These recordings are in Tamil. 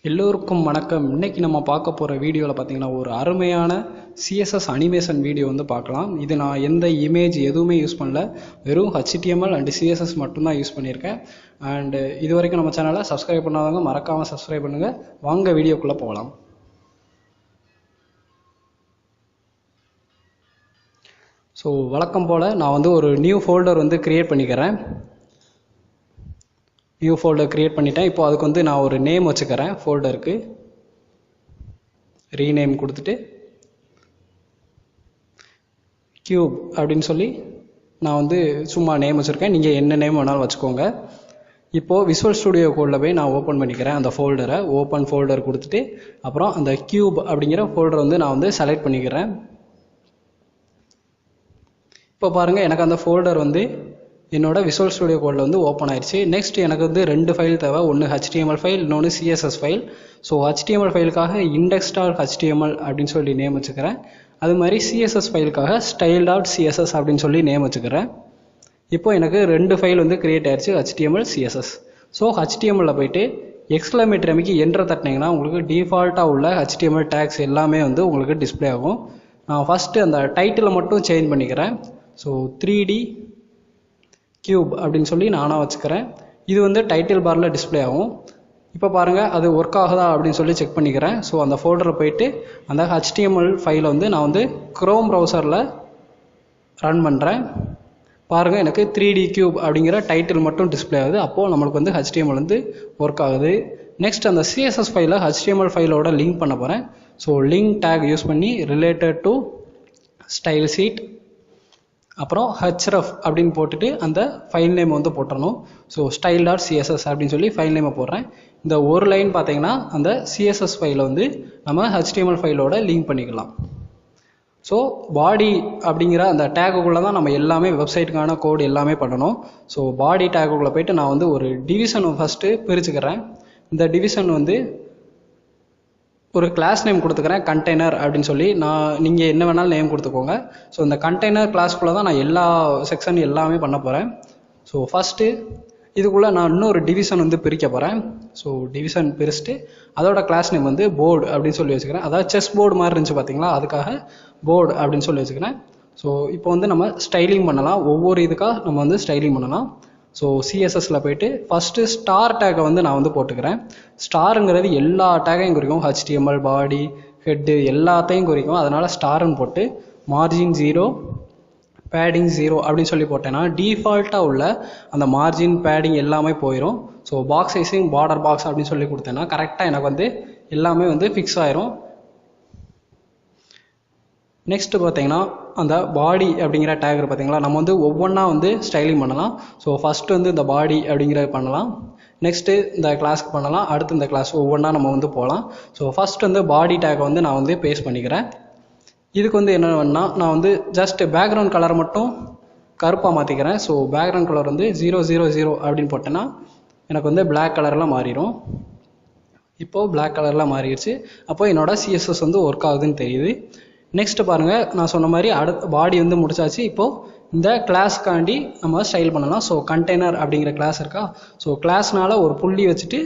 எல்லோருக்கும் வணக்கம். இன்னைக்கு நம்ம பார்க்க போகிற வீடியோவில் பார்த்தீங்கன்னா ஒரு அருமையான சிஎஸ்எஸ் அனிமேஷன் வீடியோ வந்து பார்க்கலாம். இது நான் எந்த இமேஜ் எதுவுமே யூஸ் பண்ணல, வெறும் HTML அண்ட் சிஎஸ்எஸ் மட்டும்தான் யூஸ் பண்ணியிருக்கேன். அண்டு இது வரைக்கும் நம்ம சேனலை சப்ஸ்கிரைப் பண்ணாதவங்க மறக்காமல் சப்ஸ்கிரைப் பண்ணுங்கள். வாங்க வீடியோக்குள்ளே போகலாம். ஸோ வழக்கம் போல் நான் வந்து ஒரு நியூ ஃபோல்டர் வந்து க்ரியேட் பண்ணிக்கிறேன். நியூ ஃபோல்டர் க்ரியேட் பண்ணிட்டேன். இப்போ அதுக்கு வந்து நான் ஒரு நேம் வச்சுக்கிறேன். ஃபோல்டருக்கு ரீநேம் கொடுத்துட்டு கியூப் அப்படின்னு சொல்லி நான் வந்து சும்மா நேம் வச்சுருக்கேன். நீங்கள் என்ன நேம் வேணாலும் வச்சுக்கோங்க. இப்போது விசுவல் ஸ்டுடியோ கோடில் போய் நான் ஓப்பன் பண்ணிக்கிறேன். அந்த ஃபோல்டரை ஓப்பன் ஃபோல்டர் கொடுத்துட்டு அப்புறம் அந்த கியூப் அப்படிங்கிற ஃபோல்டரை வந்து நான் வந்து செலக்ட் பண்ணிக்கிறேன். இப்போ பாருங்கள், எனக்கு அந்த ஃபோல்டர் வந்து என்னோட விசுவல் ஸ்டுடியோ கோடில் வந்து ஓப்பன் ஆயிடுச்சு. நெக்ஸ்ட் எனக்கு வந்து ரெண்டு ஃபைல் தேவை. ஒன்று HTML ஃபைல், இன்னொன்று CSS file. So HTML ஃபைலுக்காக index.html அப்படின்னு சொல்லி நேம் வச்சுக்கிறேன். அது மாதிரி CSS ஃபைலுக்காக style.css அப்படின்னு சொல்லி நேம் வச்சுக்கிறேன். இப்போ எனக்கு ரெண்டு ஃபைல் வந்து கிரியேட் ஆயிடுச்சு, HTML CSS. ஸோ HTML போயிட்டு எக்ஸ்க்ளமேட்டரி அமைக்கி என்டர் தட்டினீங்கன்னா உங்களுக்கு டிஃபால்ட்டாக உள்ள HTML டேக்ஸ் எல்லாமே வந்து உங்களுக்கு டிஸ்பிளே ஆகும். நான் ஃபஸ்ட்டு அந்த டைட்டிலை மட்டும் சேஞ்ச் பண்ணிக்கிறேன். ஸோ 3D கியூப் அப்படின்னு சொல்லி நானாக வச்சுக்கிறேன். இது வந்து டைட்டில் பாரில் டிஸ்பிளே ஆகும். இப்போ பாருங்கள், அது ஒர்க் ஆகுதா அப்படின்னு சொல்லி செக் பண்ணிக்கிறேன். ஸோ அந்த ஃபோல்டரில் போயிட்டு அந்த HTML ஃபைலை வந்து நான் வந்து க்ரோம் ப்ரௌசரில் ரன் பண்ணுறேன். பாருங்கள், எனக்கு 3D கியூப் அப்படிங்கிற டைட்டில் மட்டும் டிஸ்பிளே ஆகுது. அப்போது நம்மளுக்கு வந்து HTML வந்து ஒர்க் ஆகுது. நெக்ஸ்ட் அந்த CSS ஃபைலை HTML ஃபைலோட லிங்க் பண்ண போகிறேன். ஸோ லிங்க் டேக் யூஸ் பண்ணி ரிலேட்டட் டு ஸ்டைல் ஷீட் அப்புறம் href அப்படின்னு போட்டுட்டு அந்த ஃபைல் நேம் வந்து போட்டுறணும். ஸோ style.css அப்படின்னு சொல்லி ஃபைல் நேமை போடுறேன். இந்த ஒரு லைன் பார்த்தீங்கன்னா அந்த CSS ஃபைலை வந்து நம்ம HTML ஃபைலோட லிங்க் பண்ணிக்கலாம். ஸோ பாடி அப்படிங்கிற அந்த டேக்குக்குள்ளே தான் நம்ம எல்லாமே வெப்சைட்டுக்கான கோடு எல்லாமே பண்ணணும். ஸோ பாடி டேக்குக்குள்ளே போயிட்டு நான் வந்து ஒரு டிவிஷன் ஃபஸ்ட்டு பிரிச்சுக்கிறேன். இந்த டிவிஷன் வந்து ஒரு கிளாஸ் நேம் கொடுத்துக்கிறேன், கண்டெய்னர் அப்படின்னு சொல்லி. நீங்கள் என்ன வேணாலும் நேம் கொடுத்துக்கோங்க. ஸோ இந்த கண்டெய்னர் கிளாஸ்க்குள்ளே தான் நான் எல்லா செக்ஷன் எல்லாமே பண்ண போகிறேன். ஸோ ஃபஸ்ட்டு இதுக்குள்ளே நான் இன்னொரு டிவிஷன் வந்து பிரிக்க போகிறேன். ஸோ டிவிஷன் பிரிச்சுட்டு அதோட கிளாஸ் நேம் வந்து போர்டு அப்படின்னு சொல்லி வச்சுக்கிறேன். அதாவது செஸ் போர்டு மாதிரி இருந்துச்சு பார்த்தீங்களா, அதுக்காக போர்டு அப்படின்னு சொல்லி வச்சுக்கிறேன். ஸோ இப்போ வந்து நம்ம ஸ்டைலிங் பண்ணலாம். ஒவ்வொரு இதுக்காக நம்ம வந்து ஸ்டைலிங் பண்ணலாம். ஸோ CSSல போயிட்டு ஃபஸ்ட்டு ஸ்டார் டேக்கை வந்து நான் வந்து போட்டுக்கிறேன். ஸ்டாருங்கிறது எல்லா டேக்கையும் குறிக்கும், HTML பாடி ஹெட்டு எல்லாத்தையும் குறிக்கும். அதனால் ஸ்டாருன்னு போட்டு மார்ஜின் 0 பேடிங் 0 அப்படின்னு சொல்லி போட்டேன்னா டிஃபால்ட்டாக உள்ள அந்த மார்ஜின் பேடிங் எல்லாமே போயிடும். So box sizing border box அப்படின்னு சொல்லி கொடுத்தேன்னா கரெக்டாக எனக்கு வந்து எல்லாமே வந்து ஃபிக்ஸ் ஆயிரும். நெக்ஸ்ட்டு பார்த்தீங்கன்னா அந்த பாடி அப்படிங்கிற டேக் பார்த்தீங்களா, நம்ம வந்து ஒவ்வொன்றா வந்து ஸ்டைலிங் பண்ணலாம். ஸோ ஃபஸ்ட்டு வந்து இந்த பாடி அப்படிங்கிறத பண்ணலாம், நெக்ஸ்ட்டு இந்த கிளாஸ்க்கு பண்ணலாம், அடுத்து இந்த கிளாஸ் ஒவ்வொன்றா நம்ம வந்து போகலாம். ஸோ ஃபஸ்ட் வந்து பாடி டேக்கை வந்து நான் வந்து பேஸ்ட் பண்ணிக்கிறேன். இதுக்கு வந்து என்ன பண்ணால் நான் வந்து ஜஸ்ட் பேக்ரவுண்ட் கலரை மட்டும் கருப்பாக மாற்றிக்கிறேன். ஸோ பேக்ரவுண்ட் கலர் வந்து 000 அப்படின்னு போட்டேன்னா எனக்கு வந்து பிளாக் கலரில் மாறிடும். இப்போது பிளாக் கலரில் மாறிடுச்சு. அப்போ என்னோட CSS வந்து ஒர்க் ஆகுதுன்னு தெரியுது. நெக்ஸ்ட் பாருங்கள், நான் சொன்ன மாதிரி அடுத்த பாடி வந்து முடிச்சாச்சு. இப்போது இந்த கிளாஸ்க்காண்டி நம்ம ஸ்டைல் பண்ணலாம். ஸோ கண்டெய்னர் அப்படிங்கிற கிளாஸ் இருக்கா, ஸோ கிளாஸ்னால ஒரு புள்ளி வச்சுட்டு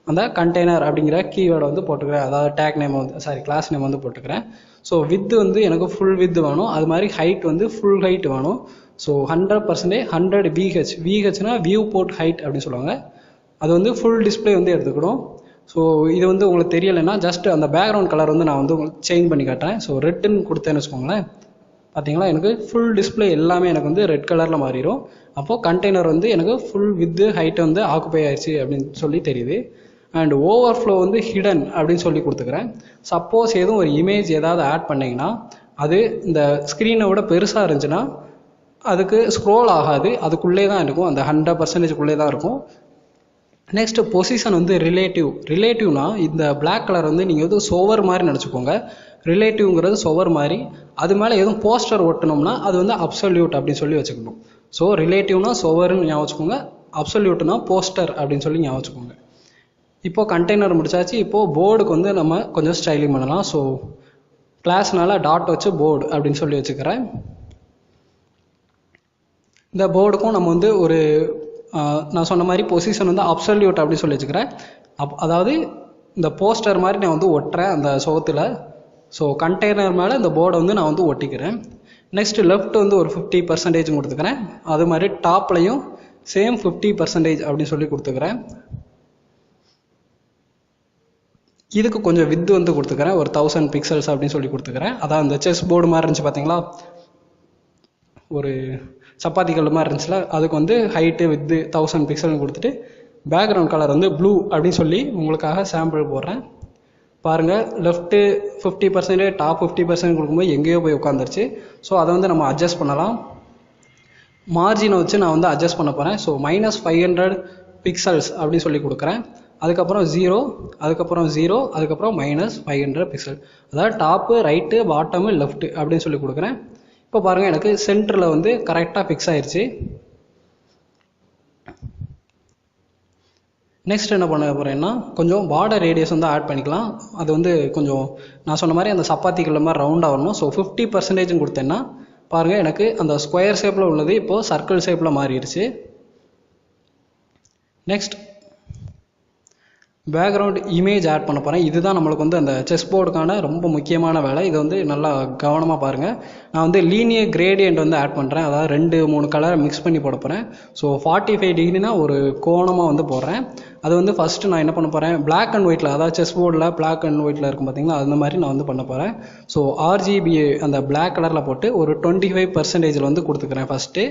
அந்த கண்டெய்னர் அப்படிங்கிற கீவேர்டை வந்து போட்டுக்கிறேன். அதாவது டேக் நேம் வந்து கிளாஸ் நேம் வந்து போட்டுக்கிறேன். ஸோ வித்து வந்து எனக்கு ஃபுல் வித்து வேணும், அது மாதிரி ஹைட் வந்து ஃபுல் ஹைட் வேணும். ஸோ 100% 100 VHனா வியூ போர்ட் ஹைட் அப்படின்னு சொல்லுவாங்க. அது வந்து ஃபுல் டிஸ்பிளே வந்து எடுத்துக்கணும். ஸோ இது வந்து உங்களுக்கு தெரியலைன்னா ஜஸ்ட் அந்த பேக்ரவுண்ட் கலர் வந்து நான் வந்து உங்களுக்கு சேஞ்ச் பண்ணி காட்டுறேன். ஸோ ரெட்டுன்னு கொடுத்தேன்னு வச்சுக்கோங்களேன், பார்த்தீங்களா எனக்கு ஃபுல் டிஸ்பிளே எல்லாமே எனக்கு வந்து ரெட் கலரில் மாறிடும். அப்போது கண்டெய்னர் வந்து எனக்கு ஃபுல் வித்து ஹைட் வந்து ஆக்குபை ஆயிடுச்சு அப்படின்னு சொல்லி தெரியுது. அண்ட் ஓவர்ஃப்ளோ வந்து ஹிடன் அப்படின்னு சொல்லி கொடுத்துக்கிறேன். சப்போஸ் எதுவும் ஒரு இமேஜ் ஏதாவது ஆட் பண்ணிங்கன்னா அது இந்த ஸ்க்ரீனை விட பெருசாக இருந்துச்சுன்னா அதுக்கு ஸ்க்ரோல் ஆகாது, அதுக்குள்ளே தான் இருக்கும், அந்த 100%க்குள்ளே தான் இருக்கும். நெக்ஸ்ட் பொசிஷன் வந்து ரிலேட்டிவ்னா இந்த பிளாக் கலர் வந்து நீங்கள் வந்து சொவர் மாதிரி நினச்சிக்கோங்க. ரிலேட்டிவ்ங்கிறது சொவர் மாதிரி, அது மேலே எதுவும் போஸ்டர் ஒட்டணும்னா அது வந்து அப்சல்யூட் அப்படின்னு சொல்லி வச்சுக்கணும். ஸோ ரிலேட்டிவ்னா சொவர்னு ஞாபகம் வச்சுக்கோங்க, அப்சல்யூட்னா போஸ்டர் அப்படின்னு சொல்லி ஞாபகம் வச்சுக்கோங்க. இப்போது கண்டெய்னர் முடிச்சாச்சு. இப்போது போர்டுக்கு வந்து நம்ம கொஞ்சம் ஸ்டைலிங் பண்ணலாம். ஸோ கிளாஸ்னால டாட் வச்சு போர்டு அப்படின்னு சொல்லி வச்சுக்கிறேன். இந்த போர்டுக்கும் நம்ம வந்து ஒரு நான் சொன்ன மாதிரி பொசிஷன் வந்து அப்சல்யூட் அப்படின்னு சொல்லி வச்சுக்கிறேன். அதாவது இந்த போஸ்டர் மாதிரி நான் வந்து ஒட்டுறேன் அந்த சுவத்தில். ஸோ கண்டெய்னர் மேலே இந்த போர்டை வந்து நான் வந்து ஒட்டிக்கிறேன். நெக்ஸ்ட் லெஃப்ட் வந்து ஒரு 50% கொடுத்துக்கிறேன். அது மாதிரி டாப்லையும் சேம் 50% அப்படின்னு சொல்லி கொடுத்துக்கிறேன். இதுக்கு கொஞ்சம் வித்து வந்து கொடுத்துக்கிறேன், ஒரு 1000 பிக்சல்ஸ் அப்படின்னு சொல்லி கொடுத்துக்கிறேன். அதான் அந்த செஸ் போர்டு மாதிரி இருந்துச்சு பார்த்தீங்களா, ஒரு சப்பாத்தி கல் மாதிரி இருந்துச்சுல, அதுக்கு வந்து ஹைட்டு வித்து 1000 பிக்சல்னு கொடுத்துட்டு பேக்ரவுண்ட் கலர் வந்து ப்ளூ அப்படின்னு சொல்லி உங்களுக்காக சாம்பிள் போடுறேன். பாருங்கள், லெஃப்ட்டு 50%, டாப் 50% கொடுக்கும்போது எங்கேயோ போய் உட்காந்துருச்சு. ஸோ அதை வந்து நம்ம அட்ஜஸ்ட் பண்ணலாம். மார்ஜினை வச்சு நான் வந்து அட்ஜஸ்ட் பண்ண போகிறேன். ஸோ -500 பிக்சல்ஸ் அப்படின்னு சொல்லி கொடுக்குறேன். அதுக்கப்புறம் 0, அதுக்கப்புறம் 0, அதுக்கப்புறம் -500 பிக்சல். அதாவது டாப்பு, ரைட்டு, பாட்டமு, லெஃப்ட்டு அப்படின்னு சொல்லி கொடுக்குறேன். இப்போ பாருங்கள், எனக்கு சென்டரில் வந்து கரெக்டாக ஃபிக்ஸ் ஆயிடுச்சு. நெக்ஸ்ட் என்ன பண்ண போகிறேன்னா, கொஞ்சம் பார்டர் ரேடியஸ் வந்து ஆட் பண்ணிக்கலாம். அது வந்து கொஞ்சம் நான் சொன்ன மாதிரி அந்த சப்பாத்திக்குள்ள மாதிரி ரவுண்டாக வரணும். ஸோ 50% கொடுத்தேன்னா பாருங்கள், எனக்கு அந்த ஸ்கொயர் ஷேப்பில் உள்ளது இப்போது சர்க்கிள் ஷேப்பில் மாறிடுச்சு. நெக்ஸ்ட் பேக்ரவுண்ட் இமேஜ் ஆட் பண்ண போகிறேன். இதுதான் நம்மளுக்கு வந்து அந்த செஸ் போர்டுக்கான ரொம்ப முக்கியமான வேலை. இதை வந்து நல்லா கவனமாக பாருங்கள். நான் வந்து லீனியர் கிரேடியன்ட் வந்து ஆட் பண்ணுறேன். அதாவது 2-3 கலரை மிக்ஸ் பண்ணி போட போகிறேன். ஸோ 45 டிகிரினா ஒரு கோணமாக வந்து போடுறேன். அது வந்து ஃபஸ்ட்டு நான் என்ன பண்ண போகிறேன், பிளாக் அண்ட் ஒயிட்டில், அதாவது செஸ் போர்டில் பிளாக் அண்ட் ஒயிட்டில் இருக்கும் பார்த்தீங்களா, அந்த மாதிரி நான் வந்து பண்ண போகிறேன். ஸோ RGB அந்த பிளாக் கலரில் போட்டு ஒரு 25% வந்து கொடுத்துக்கிறேன் ஃபஸ்ட்டு.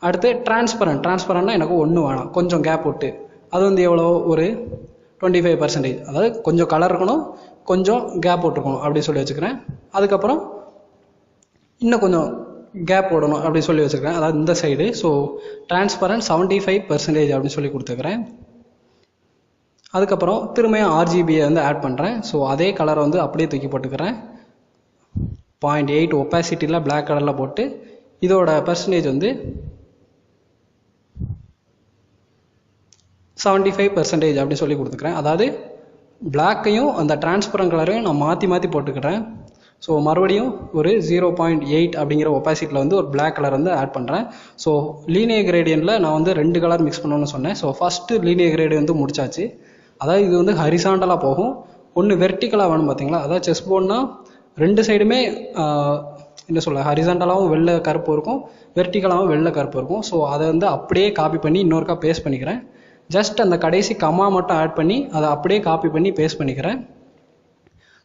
அடுத்து டிரான்ஸ்பரண்ட்னா எனக்கு ஒன்று வேணாம், கொஞ்சம் கேப் விட்டு. அது வந்து எவ்வளோ, ஒரு 25%. அதாவது கொஞ்சம் கலர் இருக்கணும், கொஞ்சம் கேப் விட்டுருக்கணும் அப்படி சொல்லி வச்சுக்கிறேன். அதுக்கப்புறம் இன்னும் கொஞ்சம் கேப் போடணும் அப்படி சொல்லி வச்சுக்கிறேன், அதாவது இந்த சைடு. ஸோ டிரான்ஸ்பரண்ட் 75% அப்படின்னு சொல்லி கொடுத்துக்கிறேன். அதுக்கப்புறம் திரும்பியும் RGBயை வந்து ஆட் பண்ணுறேன். ஸோ அதே கலரை வந்து அப்படியே தூக்கி போட்டுக்கிறேன். 0.8 ஒப்பாசிட்டியில் பிளாக் கலரில் போட்டு இதோட பெர்சன்டேஜ் வந்து 75% அப்படி சொல்லி கொடுத்துக்கிறேன். அதாவது பிளாக்கையும் அந்த டிரான்ஸ்பரண்ட் கலரையும் நான் மாற்றி போட்டுக்கிறேன். ஸோ மறுபடியும் ஒரு 0.8 அப்படிங்கிற ஒப்பாசிட்டியில் வந்து ஒரு பிளாக் கலர் வந்து ஆட் பண்ணுறேன். ஸோ லீனியர் கிரேடியன்ட்டில் நான் வந்து 2 கலர் மிக்ஸ் பண்ணணும்னு சொன்னேன். ஸோ ஃபஸ்ட்டு லீனியர் கிரேடியன்ட் வந்து முடிச்சாச்சு. அதாவது இது வந்து ஹரிசாண்டலாக போகும், ஒன்று வெர்டிக்கலாக வேணும் பார்த்தீங்களா. அதாவது செஸ் போர்டுனா 2 சைடுமே என்ன சொல்ல, ஹரிசாண்டலாகவும் வெள்ளை கருப்பு இருக்கும், வெர்டிக்கலாகவும் வெள்ளை கருப்பு இருக்கும். ஸோ அதை வந்து அப்படியே காப்பி பண்ணி இன்னொருக்கா பேஸ்ட் பண்ணிக்கிறேன். ஜஸ்ட் அந்த கடைசி கம்மா மட்டும் ஆட் பண்ணி அதை அப்படியே காப்பி பண்ணி பேஸ்ட் பண்ணிக்கிறேன்.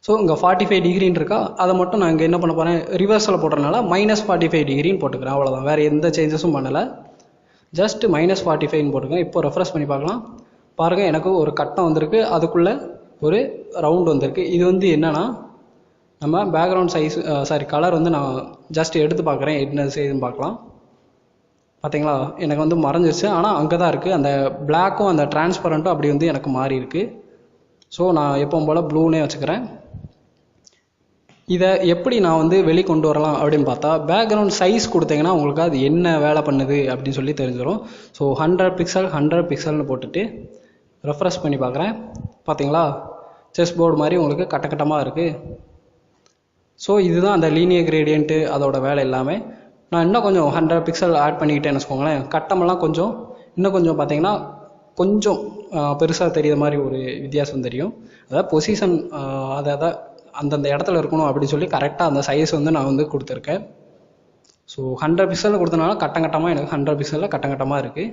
ஸோ இங்கே 45 டிகிரின்னு இருக்கா, அதை மட்டும் நான் இங்கே என்ன பண்ண போகிறேன், ரிவர்ஸில் போடுறதுனால -45 டிகிரின்னு போட்டுக்கிறேன். அவ்வளோதான், வேறு எந்த சேஞ்சஸும் பண்ணலை. ஜஸ்ட் -45 போட்டுக்கிறேன். இப்போ ரெஃப்ரெஷ் பண்ணி பார்க்கலாம். பாருங்கள், எனக்கு ஒரு கட்டம் வந்திருக்கு, அதுக்குள்ளே ஒரு ரவுண்ட் வந்திருக்கு. இது வந்து என்னென்னா, நம்ம பேக்ரவுண்ட் சைஸ் கலர் வந்து நான் ஜஸ்ட் எடுத்து பார்க்குறேன், என்ன செய்யுதுன்னு பார்க்கலாம். பார்த்தீங்களா, எனக்கு வந்து மறைஞ்சிருச்சு, ஆனால் அங்கே தான் இருக்குது. அந்த பிளாக்கும் அந்த டிரான்ஸ்பரண்ட்டும் அப்படி வந்து எனக்கு மாறி இருக்குது. ஸோ நான் எப்பவும் போல் ப்ளூனே வச்சுக்கிறேன். இதை எப்படி நான் வந்து வெளிக்கொண்டு வரலாம் அப்படின்னு பார்த்தா, பேக்ரவுண்ட் சைஸ் கொடுத்தீங்கன்னா உங்களுக்கு அது என்ன வேலை பண்ணுது அப்படின்னு சொல்லி தெரிஞ்சிடும். ஸோ 100 பிக்சல்னு போட்டுட்டு ரெஃப்ரெஷ் பண்ணி பார்க்குறேன். பார்த்தீங்களா, செஸ் போர்டு மாதிரி உங்களுக்கு கட்டமாக இருக்குது. ஸோ இதுதான் அந்த லீனியர் கிரேடியன்ட்டு, அதோட வேலை எல்லாமே. நான் இன்னும் கொஞ்சம் 100 பிக்சல் ஆட் பண்ணிக்கிட்டேன்னு வச்சுக்கோங்களேன், கட்டமெல்லாம் கொஞ்சம் இன்னும் கொஞ்சம் பார்த்தீங்கன்னா கொஞ்சம் பெருசாக தெரியுற மாதிரி ஒரு வித்தியாசம் தெரியும். அதாவது பொசிஷன் அதாவது அந்தந்த இடத்துல இருக்கணும் அப்படின்னு சொல்லி கரெக்டாக அந்த சைஸ் வந்து நான் வந்து கொடுத்துருக்கேன். ஸோ 100 பிக்சலில் கொடுத்தனால கட்டமாக எனக்கு 100 பிக்சலில் கட்டமாக இருக்குது.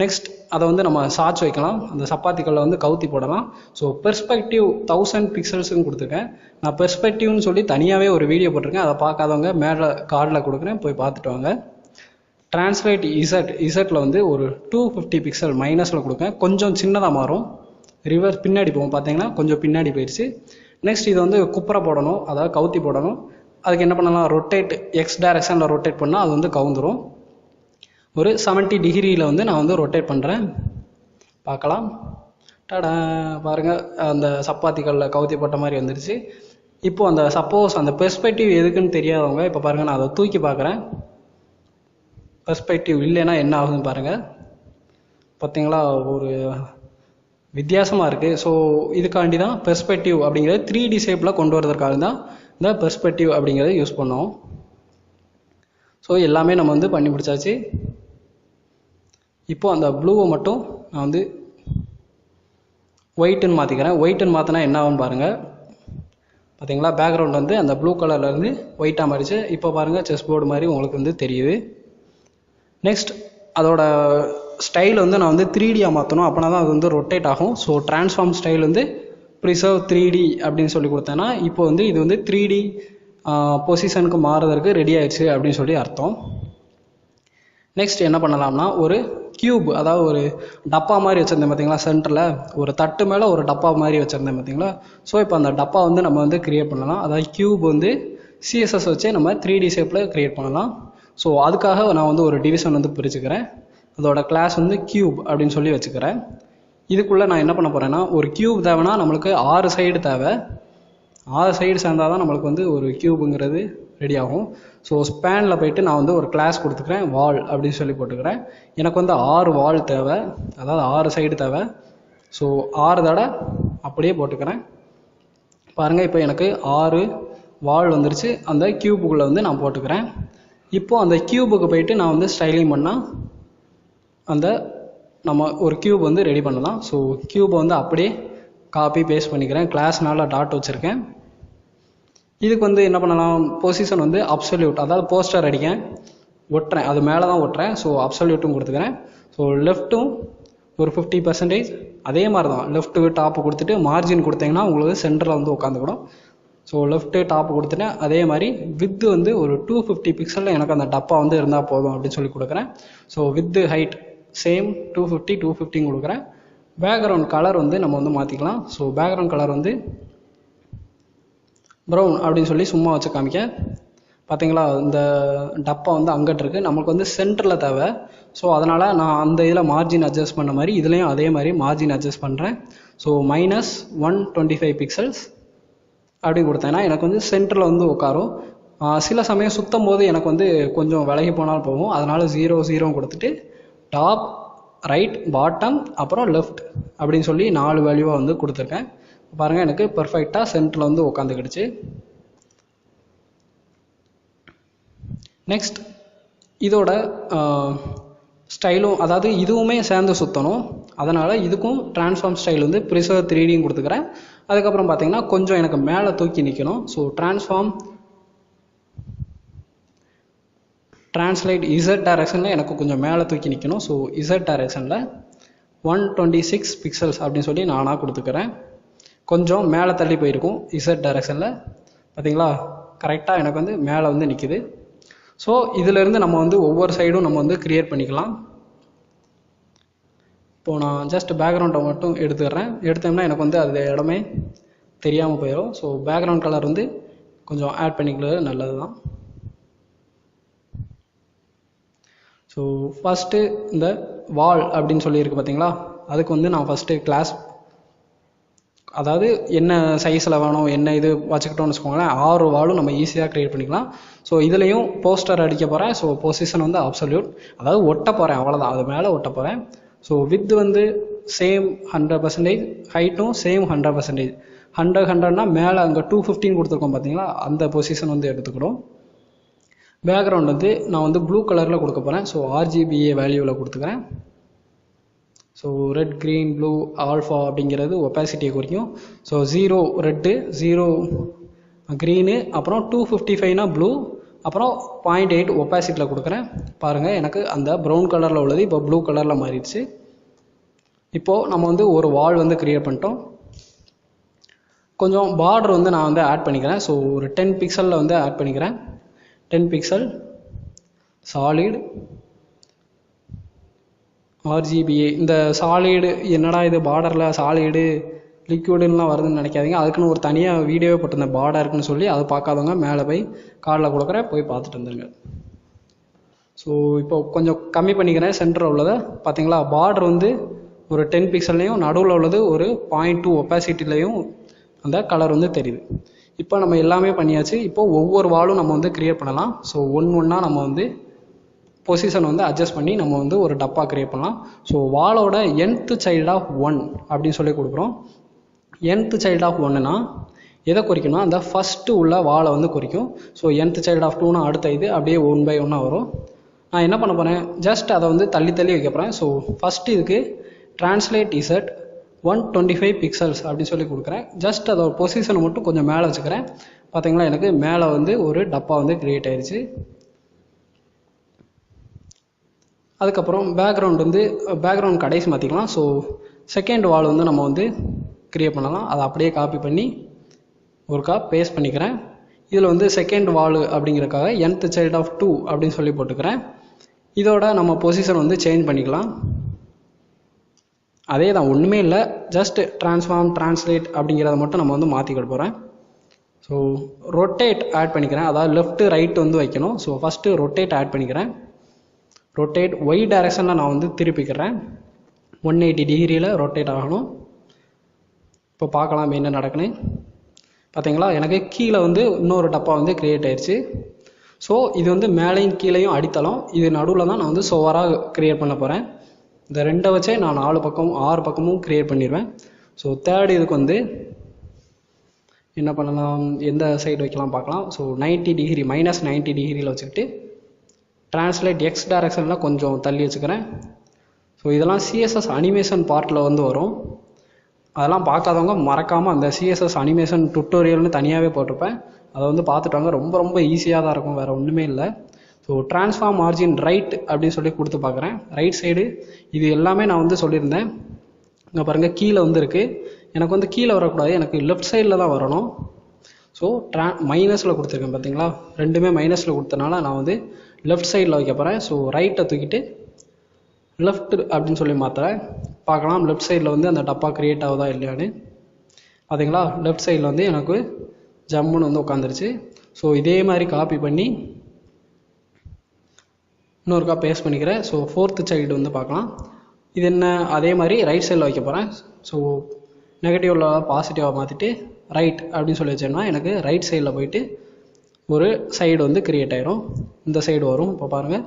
நெக்ஸ்ட் அதை வந்து நம்ம சாட்ச் வைக்கலாம், அந்த சப்பாத்திகளில் வந்து கவுத்தி போடலாம். ஸோ பெர்ஸ்பெக்டிவ் 1000 பிக்சல்ஸுன்னு கொடுத்துருக்கேன். நான் பெர்ஸ்பெக்டிவ்னு சொல்லி தனியாகவே ஒரு வீடியோ போட்டிருக்கேன், அதை பார்க்காதவங்க மேலே கார்டில் கொடுக்குறேன், போய் பார்த்துட்டு வாங்க. டிரான்ஸ்லேட் இசட்டில் வந்து ஒரு 250 பிக்சல் மைனஸில் கொடுக்கேன், கொஞ்சம் சின்னதாக மாறும். ரிவர்ஸ் பின்னாடி போகும், பார்த்தீங்கன்னா கொஞ்சம் பின்னாடி போயிடுச்சு. நெக்ஸ்ட் இதை வந்து குப்புற போடணும், அதாவது கவுத்தி போடணும். அதுக்கு என்ன பண்ணலாம், ரொட்டேட் எக்ஸ் டைரக்ஷனில் ரொட்டேட் பண்ணால் அது வந்து கவுந்துடும். ஒரு 70 டிகிரியில் வந்து நான் வந்து ரொட்டேட் பண்ணுறேன், பார்க்கலாம். டடா, பாருங்கள், அந்த சப்பாத்திகளில் கவுத்தி போட்ட மாதிரி வந்துடுச்சு. இப்போது அந்த சப்போஸ் அந்த பெர்ஸ்பெக்டிவ் எதுக்குன்னு தெரியாதவங்க இப்போ பாருங்கள், நான் அதை தூக்கி பார்க்குறேன், பெர்ஸ்பெக்டிவ் இல்லைன்னா என்ன ஆகுதுன்னு பாருங்கள். பார்த்தீங்களா, ஒரு வித்தியாசமாக இருக்குது. ஸோ இதுக்காண்டி தான் பெர்ஸ்பெக்டிவ் அப்படிங்கிறது 3D ஷேப்பில் கொண்டு வரதுக்காக தான் இந்த பெர்ஸ்பெக்டிவ் அப்படிங்கிறத யூஸ் பண்ணோம். ஸோ எல்லாமே நம்ம வந்து பண்ணி முடிச்சாச்சு. இப்போது அந்த ப்ளூவை மட்டும் நான் வந்து ஒயிட்டுன்னு மாற்றிக்கிறேன். ஒயிட்டுன்னு மாற்றினா என்ன ஆகும்னு பாருங்கள். பார்த்தீங்களா, பேக்ரவுண்ட் வந்து அந்த ப்ளூ கலர்லேருந்து ஒயிட்டாக மாறிச்சு. இப்போ பாருங்கள், செஸ் போர்டு மாதிரி உங்களுக்கு வந்து தெரியுது. நெக்ஸ்ட் அதோட ஸ்டைல் வந்து நான் வந்து 3Dயாக மாற்றணும். அப்படின்னா தான் அது வந்து ரொட்டேட் ஆகும். ஸோ ட்ரான்ஸ்ஃபார்ம் ஸ்டைல் வந்து ப்ரிசர்வ் 3D அப்படின்னு சொல்லி கொடுத்தேன்னா இப்போ வந்து இது வந்து 3D பொசிஷனுக்கு மாறுறதுக்கு ரெடி ஆயிடுச்சு அப்படின்னு சொல்லி அர்த்தம். நெக்ஸ்ட் என்ன பண்ணலாம்னா, ஒரு கியூப், அதாவது ஒரு டப்பா மாதிரி வச்சுருந்தேன் பார்த்தீங்களா, சென்டரில் ஒரு தட்டு மேலே ஒரு டப்பா மாதிரி வச்சுருந்தேன் பார்த்தீங்களா. ஸோ இப்போ அந்த டப்பா வந்து நம்ம வந்து கிரியேட் பண்ணலாம். அதாவது கியூப் வந்து சிஎஸ்எஸ் வச்சு நம்ம 3D ஷேப்பில் கிரியேட் பண்ணலாம். ஸோ அதுக்காக நான் வந்து ஒரு டிவிஷன் வந்து பிரிச்சுக்கிறேன். அதோட கிளாஸ் வந்து கியூப் அப்படின்னு சொல்லி வச்சுக்கிறேன். இதுக்குள்ளே நான் என்ன பண்ண போகிறேன்னா, ஒரு கியூப் தேவைன்னா நம்மளுக்கு 6 சைடு தேவை. 6 சைடு சேர்ந்தால் தான் நம்மளுக்கு வந்து ஒரு கியூபுங்கிறது ரெடி ஆகும். ஸோ ஸ்பேனில் போயிட்டு நான் வந்து ஒரு கிளாஸ் கொடுத்துக்கிறேன், வால் அப்படின்னு சொல்லி போட்டுக்கிறேன். எனக்கு வந்து 6 வால் தேவை, அதாவது 6 சைடு தேவை. ஸோ 6 தடவை அப்படியே போட்டுக்கிறேன். பாருங்கள், இப்போ எனக்கு 6 வால் வந்துருச்சு. அந்த கியூபுக்குள்ளே வந்து நான் போட்டுக்கிறேன். இப்போது அந்த கியூபுக்கு போயிட்டு நான் வந்து ஸ்டைலிங் பண்ணால் அந்த நம்ம ஒரு கியூப் வந்து ரெடி பண்ணலாம். ஸோ கியூபை வந்து அப்படியே காப்பி பேஸ்ட் பண்ணிக்கிறேன். கிளாஸ்னால டாட் வச்சுருக்கேன். இதுக்கு வந்து என்ன பண்ணலாம், பொசிஷன் வந்து அப்சல்யூட், அதாவது போஸ்டர் அடிக்கேன், ஒட்டுறேன், அது மேலே தான் ஒட்டுறேன். ஸோ அப்சல்யூட்டும் கொடுத்துக்கிறேன். ஸோ லெஃப்ட்டும் ஒரு 50%, அதே மாதிரி தான் லெஃப்ட்டு டாப்பு கொடுத்துட்டு மார்ஜின் கொடுத்தீங்கன்னா உங்களுக்கு சென்டரில் வந்து உட்காந்துக்கணும். ஸோ லெஃப்ட்டு டாப்பு கொடுத்துட்டேன். அதே மாதிரி வித்து வந்து ஒரு 250 பிக்சலில் எனக்கு அந்த டப்பா வந்து இருந்தால் போதும் அப்படின்னு சொல்லி கொடுக்குறேன். ஸோ வித்து ஹைட் சேம் 250 கொடுக்குறேன். பேக்ரவுண்ட் கலர் வந்து நம்ம வந்து மாற்றிக்கலாம். ஸோ பேக்ரவுண்ட் கலர் வந்து ப்ரௌன் அப்படின்னு சொல்லி சும்மா வச்சு காமிக்க. பார்த்தீங்களா, இந்த டப்பா வந்து அங்கிட்டு இருக்குது, நமக்கு வந்து சென்டரில் தேவை. ஸோ அதனால் நான் அந்த இதில் மார்ஜின் அட்ஜஸ்ட் பண்ண மாதிரி இதுலேயும் அதே மாதிரி மார்ஜின் அட்ஜஸ்ட் பண்ணுறேன். ஸோ -125 பிக்சல்ஸ் அப்படி கொடுத்தேன்னா எனக்கு வந்து சென்டரில் வந்து உட்காரும். சில சமயம் சுத்தம் போது எனக்கு வந்து கொஞ்சம் விலகி போனால் போகும். அதனால் 0 கொடுத்துட்டு டாப், ரைட், பாட்டம், அப்புறம் லெஃப்ட் அப்படின்னு சொல்லி 4 வேல்யூவாக வந்து கொடுத்துருக்கேன். பாருங்கள், எனக்கு பர்ஃபெக்டாக சென்டரில் வந்து உட்காந்துக்கிடுச்சு. நெக்ஸ்ட் இதோட ஸ்டைலும், அதாவது இதுவுமே சேர்ந்து சுற்றணும். அதனால் இதுக்கும் ட்ரான்ஸ்ஃபார்ம் ஸ்டைல் வந்து ப்ரிசர்வ் 3Dயும் கொடுத்துக்கிறேன். அதுக்கப்புறம் பார்த்தீங்கன்னா கொஞ்சம் எனக்கு மேலே தூக்கி நிற்கணும். ஸோ ட்ரான்ஸ்லேட் இசட் டைரக்ஷனில் எனக்கு கொஞ்சம் மேலே தூக்கி நிற்கணும். ஸோ இசட் டைரக்ஷனில் 126 பிக்சல்ஸ் அப்படின்னு சொல்லி நானாக கொடுத்துக்கிறேன். கொஞ்சம் மேலே தள்ளி போயிருக்கும் இசட் டைரக்ஷனில். பார்த்தீங்களா, கரெக்டாக எனக்கு வந்து மேலே வந்து நிற்குது. ஸோ இதிலேருந்து நம்ம வந்து ஒவ்வொரு சைடும் நம்ம வந்து க்ரியேட் பண்ணிக்கலாம். இப்போது நான் ஜஸ்ட் பேக்ரவுண்டை மட்டும் எடுத்தோம்னா எனக்கு வந்து அது இடமே தெரியாமல் போயிடும். ஸோ பேக்ரவுண்ட் கலர் வந்து கொஞ்சம் ஆட் பண்ணிக்கிறது நல்லது தான். ஸோ ஃபஸ்ட்டு இந்த வால் அப்படின்னு சொல்லியிருக்கு பார்த்தீங்களா, அதுக்கு வந்து நான் ஃபஸ்ட்டு கிளாஸ், அதாவது என்ன சைஸில் வேணும் என்ன இது வச்சுக்கிட்டோம்னு வச்சுக்கோங்களேன், 6 வாலும் நம்ம ஈஸியாக க்ரியேட் பண்ணிக்கலாம். ஸோ இதுலேயும் போஸ்டர் அடிக்க போகிறேன். ஸோ பொசிஷன் வந்து அப்சல்யூட், அதாவது ஒட்ட போகிறேன், அவ்வளோதான், அது மேலே ஒட்ட போகிறேன். ஸோ வித் வந்து சேம் 100%, ஹைட்டும் சேம் 100%. 100னா மேலே அங்கே 215 கொடுத்துருக்கோம் பார்த்தீங்களா, அந்த பொசிஷன் வந்து எடுத்துக்கணும். பேக்ரவுண்ட் வந்து நான் வந்து ப்ளூ கலரில் கொடுக்க போகிறேன். ஸோ RGBA வேல்யூவில் கொடுத்துக்கிறேன். So red, green, blue, alpha அப்படிங்கிறது ஒப்பாசிட்டியை குறிக்கும். ஸோ 0 ரெட்டு, 0 க்ரீனு, அப்புறம் 255னா ப்ளூ, அப்புறம் 0.8 ஒப்பாசிட்டியில் கொடுக்குறேன். பாருங்கள், எனக்கு அந்த ப்ரௌன் கலரில் உள்ளது இப்போ ப்ளூ கலரில் மாறிடுச்சு. இப்போது நம்ம வந்து ஒரு வால் வந்து க்ரியேட் பண்ணிட்டோம். கொஞ்சம் பார்டர் வந்து நான் வந்து ஆட் பண்ணிக்கிறேன். ஸோ ஒரு 10 பிக்சலில் வந்து ஆட் பண்ணிக்கிறேன். 10 பிக்சல் சாலிட் RGBA. இந்த சாலிடு என்னடா இது பார்டரில் சாலிடு லிக்விடுலாம் வருதுன்னு நினைக்காதீங்க. அதுக்குன்னு ஒரு தனியாக வீடியோவே போட்டிருந்தேன் பார்டருக்குன்னு சொல்லி, அதை பார்க்காதவங்க மேலே போய் கார்டில் கொடுக்குறேன், போய் பார்த்துட்டு வந்துடுங்க. ஸோ இப்போ கொஞ்சம் கம்மி பண்ணிக்கிறேன் சென்டரில் உள்ளதை. பார்த்தீங்களா, பார்டர் வந்து ஒரு 10 பிக்சல்லையும் நடுவில் உள்ளது ஒரு 0.2 ஒப்பாசிட்டிலையும் அந்த கலர் வந்து தெரியுது. இப்போ நம்ம எல்லாமே பண்ணியாச்சு. இப்போது ஒவ்வொரு வாலும் நம்ம வந்து க்ரியேட் பண்ணலாம். ஸோ ஒன்றா நம்ம வந்து பொசிஷன் வந்து அட்ஜஸ்ட் பண்ணி நம்ம வந்து ஒரு டப்பா க்ரியேட் பண்ணலாம். ஸோ வாலோட nth சைல்ட் ஆஃப் 1 அப்படின்னு சொல்லி கொடுக்குறோம். nth சைல்ட் ஆஃப் 1னா எதை குறிக்கணும், அந்த ஃபஸ்ட்டு உள்ள வாலை வந்து குறிக்கும். ஸோ nth சைல்ட் ஆஃப் 2னா அடுத்த இது அப்படியே 1 by 1 வரும். நான் என்ன பண்ண போகிறேன், ஜஸ்ட் அதை வந்து தள்ளி வைக்க போகிறேன். ஸோ ஃபஸ்ட்டு இதுக்கு ட்ரான்ஸ்லேட் இசட் 125 பிக்சல்ஸ் அப்படின்னு சொல்லி கொடுக்குறேன். ஜஸ்ட் அதோட பொசிஷனை மட்டும் கொஞ்சம் மேலே வச்சுக்கிறேன். பார்த்தீங்களா, எனக்கு மேலே வந்து ஒரு டப்பா வந்து கிரியேட் ஆயிடுச்சு. அதுக்கப்புறம் பேக்ரவுண்ட் கடைசி மாற்றிக்கலாம். ஸோ செகண்ட் வால் வந்து நம்ம வந்து கிரியேட் பண்ணலாம். அதை அப்படியே காப்பி பண்ணி ஒருக்கா பேஸ்ட் பண்ணிக்கிறேன். இதில் வந்து செகண்ட் வால் அப்படிங்கிறக்காக nth child of 2 அப்படின்னு சொல்லி போட்டுக்கிறேன். இதோட நம்ம பொசிஷன் வந்து சேஞ்ச் பண்ணிக்கலாம். அதே தான், ஒன்றுமே இல்லை, ஜஸ்ட் ட்ரான்ஸ்ஃபார்ம் ட்ரான்ஸ்லேட் அப்படிங்கிறத மட்டும் நம்ம வந்து மாற்றிக்கிட போகிறேன். ஸோ ரொட்டேட் ஆட் பண்ணிக்கிறேன். அதாவது லெஃப்ட் ரைட் வந்து வைக்கணும். ஸோ ஃபஸ்ட்டு ரொட்டேட் ஆட் பண்ணிக்கிறேன். ரொட்டேட் ஒய் டைரக்ஷனில் நான் வந்து திருப்பிக்கிறேன். 180 டிகிரியில் ரொட்டேட் ஆகணும். இப்போ பார்க்கலாம் என்ன நடக்குன்னு. பார்த்தீங்களா, எனக்கு கீழே வந்து இன்னொரு டப்பா வந்து கிரியேட் ஆயிடுச்சு. ஸோ இது வந்து மேலேயும் கீழேயும் அடித்தளம், இது நடுவில் தான் நான் வந்து சோவராக கிரியேட் பண்ண போகிறேன். இந்த ரெண்டை வச்சே நான் 6 பக்கமும் கிரியேட் பண்ணிடுவேன். ஸோ தேர்ட் இதுக்கு வந்து என்ன பண்ணலாம், எந்த சைடு வைக்கலாம் பார்க்கலாம். ஸோ 90 டிகிரி -90 டிகிரியில் வச்சுக்கிட்டு ட்ரான்ஸ்லேட் எக்ஸ் டைரக்ஷனில் கொஞ்சம் தள்ளி வச்சுக்கிறேன். ஸோ இதெல்லாம் சிஎஸ்எஸ் அனிமேஷன் பார்ட்டில் வந்து வரும். அதெல்லாம் பார்க்காதவங்க மறக்காமல் அந்த சிஎஸ்எஸ் அனிமேஷன் டுட்டோரியல்னு தனியாகவே போட்டிருப்பேன், அதை வந்து பார்த்துட்டாங்க. ரொம்ப ரொம்ப ஈஸியாக தான் இருக்கும், வேறு ஒன்றுமே இல்லை. ஸோ ட்ரான்ஸ்ஃபார்ம் மார்ஜின் ரைட் அப்படின்னு சொல்லி கொடுத்து பார்க்குறேன். ரைட் சைடு இது எல்லாமே நான் வந்து சொல்லியிருந்தேன். இங்கே பாருங்கள், கீழே வந்து இருக்குது. எனக்கு வந்து கீழே வரக்கூடாது, எனக்கு லெஃப்ட் சைடில் தான் வரணும். ஸோ மைனஸில் கொடுத்துருக்கேன். பார்த்தீங்களா, ரெண்டுமே மைனஸில் கொடுத்தனால நான் வந்து லெஃப்ட் சைடில் வைக்க போகிறேன். ஸோ ரைட்டை தூக்கிட்டு லெஃப்ட் அப்படின்னு சொல்லி மாற்றுறேன். பார்க்கலாம் லெஃப்ட் சைடில் வந்து அந்த டப்பா கிரியேட் ஆகுதா இல்லையான்னு. பார்த்தீங்களா, லெஃப்ட் சைடில் வந்து எனக்கு ஜம்முன்னு வந்து உட்காந்துருச்சு. ஸோ இதே மாதிரி காப்பி பண்ணி இன்னொருக்கா பேஸ்ட் பண்ணிக்கிறேன். ஸோ ஃபோர்த்து சைல்டு வந்து பார்க்கலாம். இது என்ன, அதே மாதிரி ரைட் சைடில் வைக்க போகிறேன். ஸோ நெகட்டிவில் பாசிட்டிவாக மாற்றிட்டு ரைட் அப்படின்னு சொல்லி வச்சேன்னா எனக்கு ரைட் சைடில் போயிட்டு ஒரு சைடு வந்து கிரியேட் ஆயிரும். இந்த சைடு வரும். இப்போ பாருங்கள்,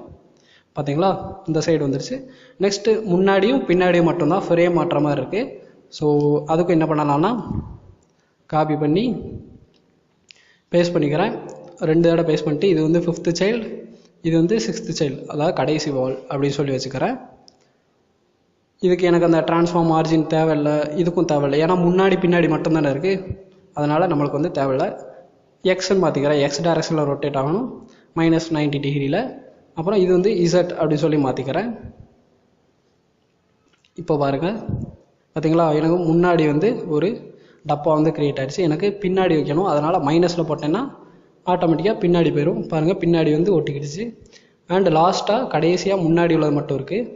பார்த்தீங்களா, இந்த சைடு வந்துருச்சு. நெக்ஸ்ட்டு முன்னாடியும் பின்னாடியும் மட்டும்தான் ஃப்ரேம் மாற்ற மாதிரி இருக்குது. ஸோ அதுக்கும் என்ன பண்ணலாம்னா காப்பி பண்ணி பேஸ்ட் பண்ணிக்கிறேன். 2 தடவை பேஸ்ட் பண்ணிட்டு இது வந்து 5th child, இது வந்து 6th child, அதாவது கடைசி வால் அப்படின்னு சொல்லி வச்சுக்கிறேன். இதுக்கு எனக்கு அந்த ட்ரான்ஸ்ஃபார்ம் மார்ஜின் தேவையில்லை, இதுக்கும் தேவையில்லை, ஏன்னா முன்னாடி பின்னாடி மட்டும்தானே இருக்குது. அதனால் நம்மளுக்கு வந்து தேவையில்லை. எக்ஸ்ன்னு மாற்றிக்கிறேன். எக்ஸ் டைரக்ஷனில் ரொட்டேட் ஆகணும் -90 டிகிரியில். அப்புறம் இது வந்து இசட் அப்படின்னு சொல்லி மாற்றிக்கிறேன். இப்போ பாருங்கள், பார்த்தீங்களா, எனக்கு முன்னாடி வந்து ஒரு டப்பா வந்து கிரியேட் ஆகிடுச்சு. எனக்கு பின்னாடி வைக்கணும், அதனால் மைனஸில் போட்டேன்னா ஆட்டோமேட்டிக்காக பின்னாடி போயிடும். பாருங்கள், பின்னாடி வந்து ஒட்டிக்கிடுச்சு. அண்ட் லாஸ்ட்டாக கடைசியாக முன்னாடி உள்ளது மட்டும் இருக்குது.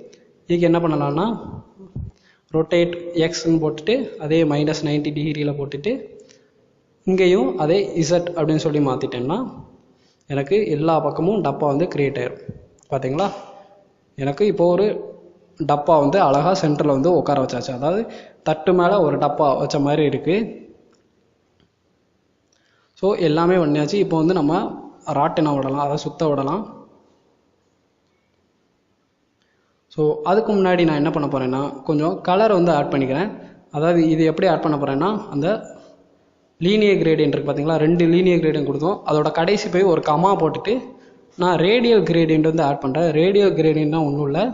இதுக்கு என்ன பண்ணலாம்னா ரொட்டேட் எக்ஸ்ன்னு போட்டுட்டு அதே -90 டிகிரியில் போட்டுட்டு இங்கேயும் அதே இசட் அப்படின்னு சொல்லி மாற்றிட்டேன்னா எனக்கு எல்லா பக்கமும் டப்பா வந்து கிரியேட் ஆயிரும். பார்த்தீங்களா, எனக்கு இப்போ ஒரு டப்பா வந்து அழகாக சென்டரில் வந்து உட்கார வச்சாச்சு. அதாவது தட்டு மேலே ஒரு டப்பா வச்ச மாதிரி இருக்குது. ஸோ எல்லாமே பண்ணியாச்சு. இப்போ வந்து நம்ம ராட்டினை விடலாம், அதை சுத்த விடலாம். ஸோ அதுக்கு முன்னாடி நான் என்ன பண்ண போகிறேன்னா கொஞ்சம் கலர் வந்து ஆட் பண்ணிக்கிறேன். அதாவது இது எப்படி ஆட் பண்ண போகிறேன்னா, அந்த லீனியர் கிரேடியன்ட் இருக்குது பார்த்தீங்களா, 2 லீனியர் கிரேடியன்ட் கொடுத்தோம். அதோட கடைசி போய் ஒரு கமா போட்டுட்டு நான் ரேடியல் கிரேடியன்ட் வந்து ஆட் பண்ணுறேன். ரேடியல் கிரேடியன்ட்னா ஒன்றும் இல்லை,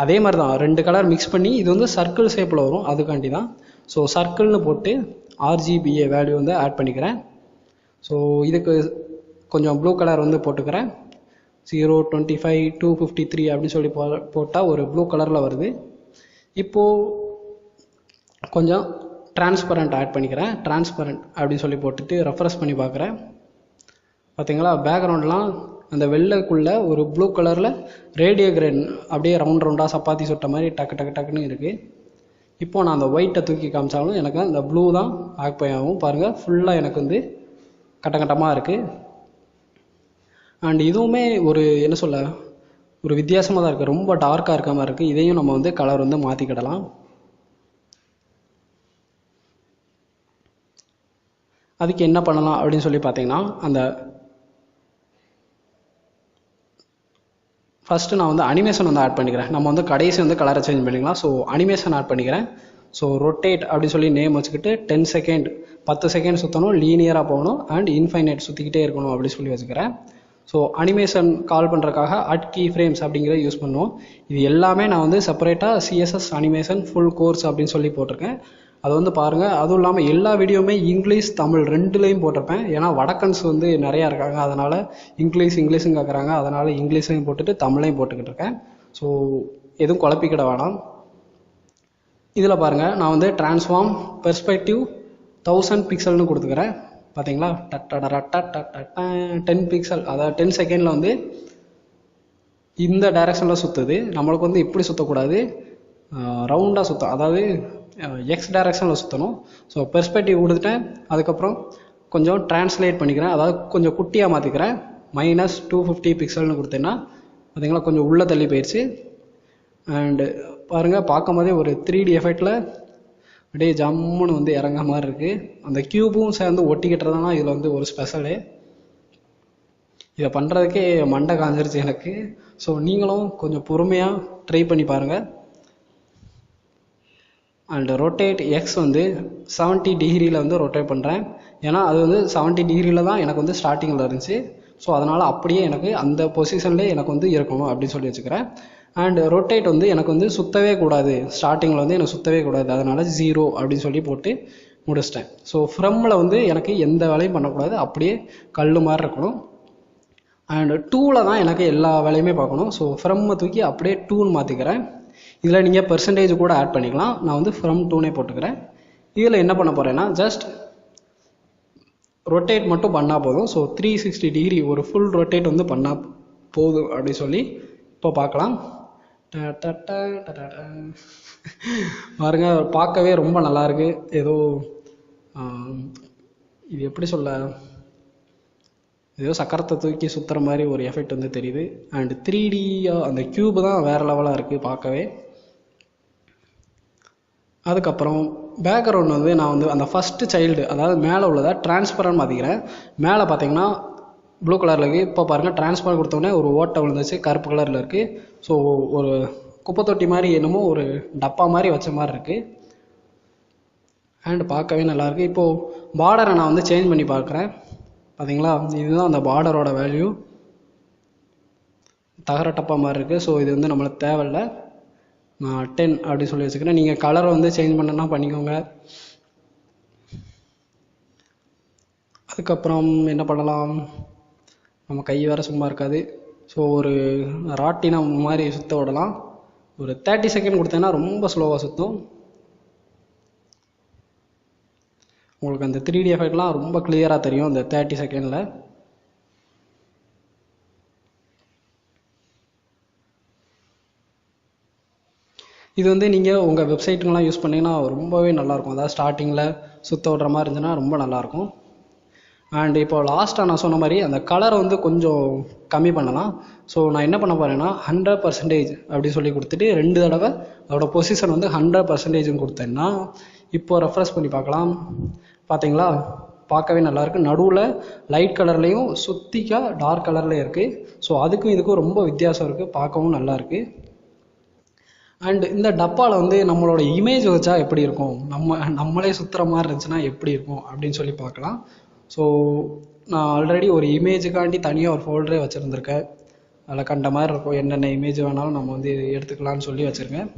அதே மாதிரி தான் 2 கலர் மிக்ஸ் பண்ணி இது வந்து சர்க்கிள் ஷேப்பில் வரும், அதுக்காண்டி தான். ஸோ சர்க்கிள்னு போட்டு RGBA வேல்யூ வந்து ஆட் பண்ணிக்கிறேன். ஸோ இதுக்கு கொஞ்சம் ப்ளூ கலர் வந்து போட்டுக்கிறேன். 025 253 அப்படின்னு சொல்லி போட்டால் ஒரு ப்ளூ கலரில் வருது. இப்போது கொஞ்சம் டிரான்ஸ்பரண்ட் ஆட் பண்ணிக்கிறேன். டிரான்ஸ்பரண்ட் அப்படின்னு சொல்லி போட்டுட்டு ரெஃப்ரெஷ் பண்ணி பார்க்குறேன். பார்த்தீங்களா, பேக்ரவுண்ட்லாம் அந்த வெள்ளைக்குள்ளே ஒரு ப்ளூ கலரில் ரேடியோ கிரேன் அப்படியே ரவுண்டாக சப்பாத்தி சுட்ட மாதிரி டக்கு டக்கு டக்குன்னு இருக்குது. இப்போது நான் அந்த ஒயிட்டை தூக்கி காமிச்சாலும் எனக்கு அந்த ப்ளூ தான் ஆக்குபை ஆகும். பாருங்கள், ஃபுல்லாக எனக்கு வந்து கட்டமாக இருக்குது. அண்ட் இதுவுமே ஒரு என்ன சொல்ல, ஒரு வித்தியாசமாக தான் இருக்குது, ரொம்ப டார்க்காக இருக்க மாதிரி இருக்குது. இதையும் நம்ம வந்து கலர் வந்து மாற்றிக்கிடலாம். அதுக்கு என்ன பண்ணலாம் அப்படின்னு சொல்லி பார்த்தீங்கன்னா, அந்த ஃபஸ்ட்டு நான் வந்து அனிமேஷன் வந்து ஆட் பண்ணிக்கிறேன். நம்ம வந்து கடைசி வந்து கலரை சேஞ்ச் பண்ணிக்கலாம். ஸோ அனிமேஷன் ஆட் பண்ணிக்கிறேன். ஸோ ரொட்டேட் அப்படின்னு சொல்லி நேம் வச்சுக்கிட்டு 10 செகண்ட் 10 செகண்ட் சுற்றணும், லீனியராக போகணும், அண்ட் இன்ஃபைனைட் சுற்றிக்கிட்டே இருக்கணும் அப்படின்னு சொல்லி வச்சுக்கிறேன். ஸோ அனிமேஷன் கால் பண்ணுறதுக்காக அட் கீ ஃப்ரேம்ஸ் அப்படிங்கிறத யூஸ் பண்ணுவோம். இது எல்லாமே நான் வந்து செப்பரேட்டாக சிஎஸ்எஸ் அனிமேஷன் ஃபுல் கோர்ஸ் அப்படின்னு சொல்லி போட்டிருக்கேன். அது வந்து பாருங்கள். அதுவும் இல்லாமல் எல்லா வீடியோவுமே இங்கிலீஷ் தமிழ் ரெண்டுலேயும் போட்டிருப்பேன். ஏன்னா வடக்கன்ஸ் வந்து நிறையா இருக்காங்க, அதனால் இங்கிலீஷும் கேட்குறாங்க, அதனால் இங்கிலீஷையும் போட்டுட்டு தமிழையும் போட்டுக்கிட்டு இருக்கேன். ஸோ எதுவும் குழப்பிக்கிட வேணாம். இதில் பாருங்கள், நான் வந்து டிரான்ஸ்ஃபார்ம் பெர்ஸ்பெக்டிவ் 1000 பிக்சல்னு கொடுத்துக்கிறேன். பார்த்தீங்களா, 10 பிக்சல், அதாவது 10 செகண்டில் வந்து இந்த டைரக்ஷனில் சுற்றுது. நம்மளுக்கு வந்து இப்படி சுற்றக்கூடாது, ரவுண்டாக சுற்றும், அதாவது எக்ஸ் டைரக்ஷனில் சுற்றணும். ஸோ பெர்ஸ்பெக்டிவ் கொடுத்துட்டேன். அதுக்கப்புறம் கொஞ்சம் டிரான்ஸ்லேட் பண்ணிக்கிறேன், அதாவது கொஞ்சம் குட்டியாக மாற்றிக்கிறேன். -250 பிக்சல்னு கொடுத்தேன்னா பார்த்தீங்களா கொஞ்சம் உள்ளே தள்ளி போயிடுச்சு. அண்டு பாருங்கள், பார்க்கும் போதே ஒரு 3D எஃபெக்டில் அப்படியே ஜம்முன்னு வந்து இறங்க மாதிரி இருக்குது. அந்த க்யூபும் சேர்ந்து ஒட்டிக்கிட்டுறதுனா இதில் வந்து ஒரு ஸ்பெஷலு. இதை பண்ணுறதுக்கே மண்டை காஞ்சிருச்சு எனக்கு. ஸோ நீங்களும் கொஞ்சம் பொறுமையாக ட்ரை பண்ணி பாருங்கள். அண்ட் ரொட்டேட் எக்ஸ் வந்து 70 டிகிரியில் வந்து ரொட்டேட் பண்ணுறேன். ஏன்னா அது வந்து 70 டிகிரியில் தான் எனக்கு வந்து ஸ்டார்டிங்கில் இருந்துச்சு. ஸோ அதனால் அப்படியே எனக்கு அந்த பொசிஷன்லேயே எனக்கு வந்து இருக்கணும் அப்படின்னு சொல்லி வச்சுக்கிறேன். அண்ட் ரொட்டேட் வந்து எனக்கு வந்து சுற்றவே கூடாது, ஸ்டார்டிங்கில் வந்து எனக்கு சுற்றவே கூடாது, அதனால் 0 அப்படின்னு சொல்லி போட்டு முடிச்சிட்டேன். ஸோ ஃப்ரம்மில் வந்து எனக்கு எந்த வேலையும் பண்ணக்கூடாது, அப்படியே கல் மாதிரி இருக்கணும். அண்ட் டூவில் தான் எனக்கு எல்லா வேலையுமே பார்க்கணும். ஸோ ஃப்ரம்மை தூக்கி அப்படியே டூன்னு மாற்றிக்கிறேன். இதில் நீங்கள் பெர்சன்டேஜ் கூட ஆட் பண்ணிக்கலாம். நான் வந்து ஃப்ரம் 2னே போட்டுக்கிறேன். இதில் என்ன பண்ண போகிறேன்னா ஜஸ்ட் ரொட்டேட் மட்டும் பண்ணால் போதும். ஸோ 360 டிகிரி ஒரு ஃபுல் ரொட்டேட் வந்து பண்ணால் போதும் அப்படின்னு சொல்லி இப்போ பார்க்கலாம். பாருங்க, பார்க்கவே ரொம்ப நல்லா இருக்கு. ஏதோ இது எப்படி சொல்ல, ஏதோ சக்கரத்தை தூக்கி சுற்றுற மாதிரி ஒரு எஃபெக்ட் வந்து தெரியுது. அண்ட் 3D அந்த கியூப் தான் வேறு லெவலாக இருக்குது பார்க்கவே. அதுக்கப்புறம் பேக்ரவுண்ட் வந்து நான் வந்து அந்த ஃபஸ்ட்டு சைல்டு, அதாவது மேலே உள்ளதை டிரான்ஸ்பரண்ட் மாற்றிக்கிறேன். மேலே பார்த்தீங்கன்னா ப்ளூ கலரில் இருக்குது. இப்போ பாருங்கள், டிரான்ஸ்பரண்ட் கொடுத்தோடனே ஒரு ஓட்டை விழுந்துச்சு, கருப்பு கலரில் இருக்குது. ஸோ ஒரு குப்பை தொட்டி மாதிரி, என்னமோ ஒரு டப்பா மாதிரி வச்ச மாதிரி இருக்குது. அண்ட் பார்க்கவே நல்லாயிருக்கு. இப்போது பார்டரை நான் வந்து சேஞ்ச் பண்ணி பார்க்குறேன். பார்த்தீங்களா, இதுதான் அந்த பார்டரோட வேல்யூ. தகர டப்பா மாதிரி இருக்குது. ஸோ இது வந்து நம்மளுக்கு தேவையில்லை. நான் 10 அப்படி சொல்லி வச்சுக்கிறேன். நீங்கள் கலரை வந்து சேஞ்ச் பண்ணனா பண்ணிக்கோங்க. அதுக்கப்புறம் என்ன பண்ணலாம், நம்ம கை வேறு சும்மா இருக்காது. ஸோ ஒரு ராட்டினம் மாதிரி சுற்ற விடலாம். ஒரு 30 செகண்ட் கொடுத்தேன்னா ரொம்ப ஸ்லோவாக சுற்றும். உங்களுக்கு அந்த 3D எஃபெக்ட்லாம் ரொம்ப கிளியராக தெரியும் அந்த 30 செகண்டில். இது வந்து நீங்கள் உங்கள் வெப்சைட்டுங்கெலாம் யூஸ் பண்ணிங்கன்னா ரொம்பவே நல்லாயிருக்கும். அதாவது ஸ்டார்டிங்கில் சுற்ற விடுற மாதிரி இருந்துச்சுன்னா ரொம்ப நல்லாயிருக்கும். அண்ட் இப்போ லாஸ்ட்டாக நான் சொன்ன மாதிரி அந்த கலரை வந்து கொஞ்சம் கம்மி பண்ணலாம். ஸோ நான் என்ன பண்ண போகிறேன்னா 100% அப்படி சொல்லி கொடுத்துட்டு 2 தடவை அதோட பொசிஷன் வந்து 100% கொடுத்தேன்னா இப்போ ரெஃப்ரெஷ் பண்ணி பார்க்கலாம். பார்த்தீங்களா, பார்க்கவே நல்லாயிருக்கு. நடுவில் லைட் கலர்லேயும் சுத்திக்கா டார்க் கலர்லேயும் இருக்குது. ஸோ அதுக்கும் இதுக்கும் ரொம்ப வித்தியாசம் இருக்குது, பார்க்கவும் நல்லாயிருக்கு. அண்ட் இந்த டப்பாவில் வந்து நம்மளோட இமேஜ் வச்சா எப்படி இருக்கும், நம்மளே சுற்றுற மாதிரி இருந்துச்சுன்னா எப்படி இருக்கும் அப்படின்னு சொல்லி பார்க்கலாம். ஸோ நான் ஆல்ரெடி ஒரு இமேஜுக்காண்டி தனியாக ஒரு ஃபோல்டரே வச்சுருந்துருக்கேன். அதில் கண்ட மாதிரி இருக்கும், என்னென்ன இமேஜ் வேணாலும் நம்ம வந்து எடுத்துக்கலாம்னு சொல்லி வச்சுருக்கேன்.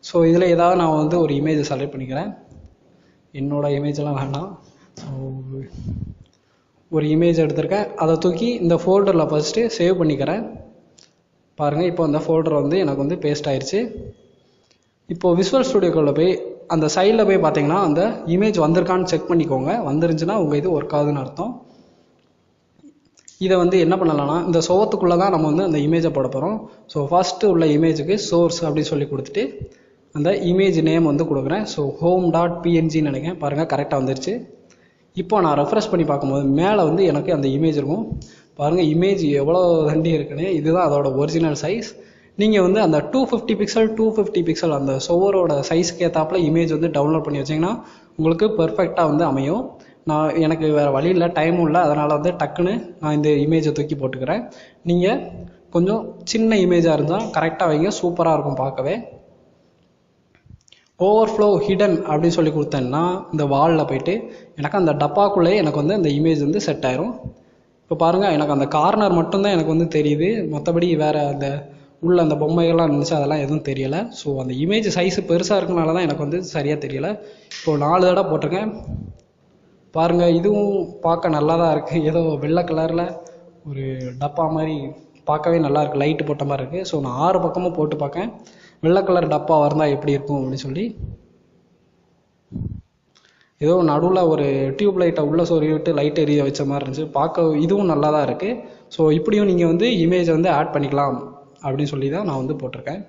ஸோ இதில் ஏதாவது நான் வந்து ஒரு இமேஜை செலக்ட் பண்ணிக்கிறேன். என்னோடய இமேஜெல்லாம் வேண்டாம். ஸோ ஒரு இமேஜ் எடுத்திருக்கேன், அதை தூக்கி இந்த ஃபோல்டரில் ஃபஸ்ட்டு சேவ் பண்ணிக்கிறேன். பாருங்கள், இப்போ அந்த ஃபோல்டர் வந்து எனக்கு வந்து பேஸ்ட் ஆயிடுச்சு. இப்போது விஷுவல் ஸ்டுடியோக்குள்ளே போய் அந்த சைடில் போய் பார்த்தீங்கன்னா அந்த இமேஜ் வந்திருக்கான்னு செக் பண்ணிக்கோங்க. வந்துருந்துச்சுன்னா உங்கள் இது ஒர்க் ஆகுதுன்னு அர்த்தம். இதை வந்து என்ன பண்ணலாம்னா இந்த சோகத்துக்குள்ளே தான் நம்ம வந்து அந்த இமேஜை போட போகிறோம். ஸோ ஃபஸ்ட்டு உள்ள இமேஜுக்கு சோர்ஸ் அப்படின்னு சொல்லி கொடுத்துட்டு அந்த இமேஜ் நேம் வந்து கொடுக்குறேன். ஸோ home.png நினைக்கிறேன். பாருங்கள், கரெக்டாக வந்துருச்சு. இப்போ நான் ரெஃப்ரெஷ் பண்ணி பார்க்கும்போது மேலே வந்து எனக்கு அந்த இமேஜ் இருக்கும். பாருங்கள், இமேஜ் எவ்வளோ தண்டி இருக்குன்னு. இதுதான் அதோட ஒரிஜினல் சைஸ். நீங்கள் வந்து அந்த 250 பிக்சல் அந்த சுவரோட சைஸ்க்கு ஏற்றாப்புல இமேஜ் வந்து டவுன்லோட் பண்ணி வச்சிங்கன்னா உங்களுக்கு பெர்ஃபெக்டாக வந்து அமையும். எனக்கு வேறு வழி இல்லை, டைமும் இல்லை, அதனால் வந்து டக்குன்னு நான் இந்த இமேஜை தூக்கி போட்டுக்கிறேன். நீங்கள் கொஞ்சம் சின்ன இமேஜாக இருந்தால் கரெக்டாக வைங்க, சூப்பராக இருக்கும் பார்க்கவே. ஓவர்ஃப்ளோ ஹிடன் அப்படின்னு சொல்லி கொடுத்தேன்னா இந்த வாலில் போயிட்டு எனக்கு அந்த டப்பாக்குள்ளேயே எனக்கு வந்து அந்த இமேஜ் வந்து செட் ஆயிரும். இப்போ பாருங்கள் எனக்கு அந்த கார்னர் மட்டும்தான் எனக்கு வந்து தெரியுது, மற்றபடி வேறு அந்த உள்ள அந்த பொம்மைகள்லாம் இருந்துச்சு அதெல்லாம் எதுவும் தெரியலை. ஸோ அந்த இமேஜ் சைஸு பெருசாக இருக்கனால தான் எனக்கு வந்து சரியாக தெரியலை. இப்போது 4 தடவை போட்டிருக்கேன் பாருங்கள். இதுவும் பார்க்க நல்லா தான் இருக்குது, ஏதோ வெள்ளை கலரில் ஒரு டப்பா மாதிரி பார்க்கவே நல்லாயிருக்கு, லைட்டு போட்ட மாதிரி இருக்குது. ஸோ நான் 6 பக்கமும் போட்டு பார்க்கேன் வெள்ளை கலர் டப்பா இருந்தால் எப்படி இருக்கும் அப்படின்னு சொல்லி. ஏதோ நடுவில் ஒரு டியூப் லைட்டை உள்ளே சொருவிட்டு லைட் எரிய வச்ச மாதிரி இருந்துச்சு, பார்க்க இதுவும் நல்லா தான் இருக்குது. ஸோ இப்படியும் நீங்கள் வந்து இமேஜை வந்து ஆட் பண்ணிக்கலாம் அப்படின்னு சொல்லி தான் நான் வந்து போட்டிருக்கேன்.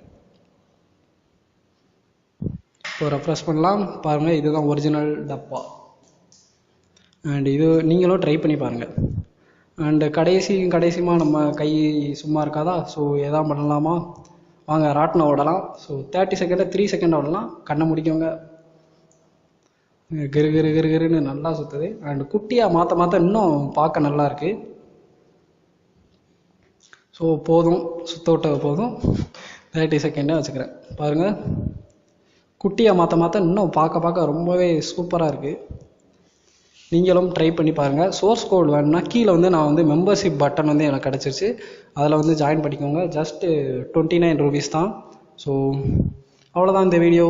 இப்போ ரெஃப்ரெஷ் பண்ணலாம் பாருங்கள், இதுதான் ஒரிஜினல் டப்பா. அண்ட் இது நீங்களும் ட்ரை பண்ணி பாருங்கள். அண்டு கடைசியுமா நம்ம கை சும்மா இருக்காதா, ஸோ எதாவது பண்ணலாமா, வாங்க ராட்டினம் ஓடலாம். ஸோ 30 செகண்டை 3 செகண்ட் ஓடலாம். கண்ணை முடிக்கவங்க, கிரு கிரு கிரு கிருன்னு நல்லா சுற்றுது. அண்டு குட்டியாக மாற்ற இன்னும் பார்க்க நல்லா இருக்கு. ஸோ போதும், சுத்த விட்டது போதும், 30 செகண்டே வச்சுக்கிறேன். பாருங்கள், குட்டியாக மாற்ற இன்னும் பார்க்க ரொம்பவே சூப்பராக இருக்குது. நீங்களும் ட்ரை பண்ணி பாருங்கள். சோர்ஸ் கோட் வேணும்னா கீழே வந்து நான் வந்து மெம்பர்ஷிப் பட்டன் வந்து எனக்கு கிடச்சிருச்சு, அதில் வந்து ஜாயின் பண்ணிக்கோங்க. ஜஸ்ட்டு 29 rupees தான். ஸோ அவ்வளோதான் இந்த வீடியோ.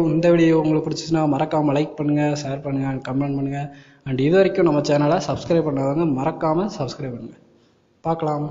உங்களுக்கு பிடிச்சிச்சுன்னா மறக்காமல் லைக் பண்ணுங்கள், ஷேர் பண்ணுங்கள் அண்ட் கமெண்ட் பண்ணுங்கள். அண்ட் இது வரைக்கும் நம்ம சேனலை சப்ஸ்கிரைப் பண்ணாதவங்க மறக்காமல் சப்ஸ்கிரைப் பண்ணுங்கள். பார்க்கலாம்.